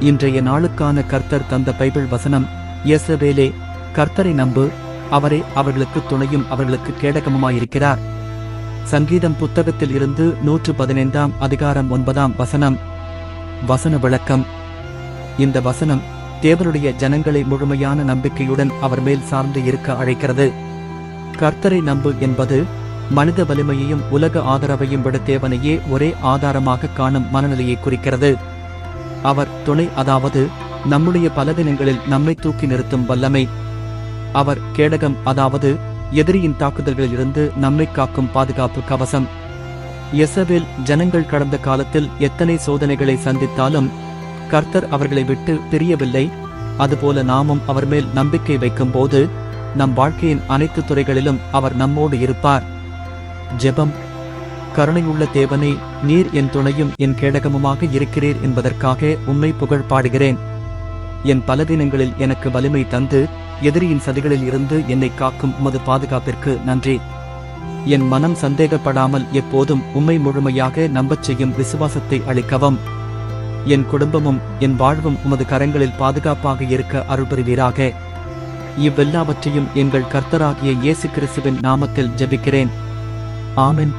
இன்றைய நாளுக்கான கர்த்தர் தந்த பைபிள் வசனம்: யேசபேலே, கர்த்தரை நம்பு, அவரே அவர்களுக்கு துணையும் அவர்களுக்கு கேடகமுமாயிருக்கிறார். சங்கீதம் புத்தகத்தில் இருந்து 115 அதிகாரம் 9 வசனம். வசன விளக்கம். இந்த வசனம் தேவனுடைய ஜனங்களை முழுமையான நம்பிக்கையுடன் அவர் மேல் சார்ந்து இருக்க அழைக்கிறது. கர்த்தரை நம்பு என்பது மனித வலிமையையும் உலக ஆதரவையும் விட தேவனையே ஒரே ஆதாரமாக காணும் மனநிலையை குறிக்கிறது. அவர் துணை, அதாவது நம்முடைய பலவீனங்களில் நம்மை தூக்கி நிறுத்தும் வல்லமை. அவர் கேடகம், அதாவது எதிரியின் தாக்குதல்களில் இருந்து நம்மை காக்கும் பாதுகாப்பு கவசம். யேசபேல் ஜனங்கள் கடந்த காலத்தில் எத்தனை சோதனைகளை சந்தித்தாலும் கர்த்தர் அவர்களை விட்டு பிரியவில்லை. அதுபோல நாமும் அவர் மேல் நம்பிக்கை வைக்கும் போது நம் வாழ்க்கையின் அனைத்து துறைகளிலும் அவர் நம்மோடு இருப்பார். ஜெபம். கருணையுள்ள தேவனே, நீர் என் துணையும் என் கேடகமுமாக இருக்கிறீர் என்பதற்காக உம்மை புகழ் பாடுகிறேன். என் பலவீனங்களில் எனக்கு வலிமை தந்து எதிரியின் சதிகளில் இருந்து என்னை காக்கும் உமது பாதுகாப்பிற்கு நன்றி. என் மனம் சந்தேகப்படாமல் எப்போதும் உம்மை முழுமையாக நம்பச் செய்யும் விசுவாசத்தை அளிக்கவும். என் குடும்பமும் என் வாழ்வும் உமது கரங்களில் பாதுகாப்பாக இருக்க அருள் புரிவீராக. இவ்வெல்லாவற்றையும் எங்கள் கர்த்தராகிய இயேசு கிறிஸ்துவின் நாமத்தில் ஜெபிக்கிறேன். ஆமென்.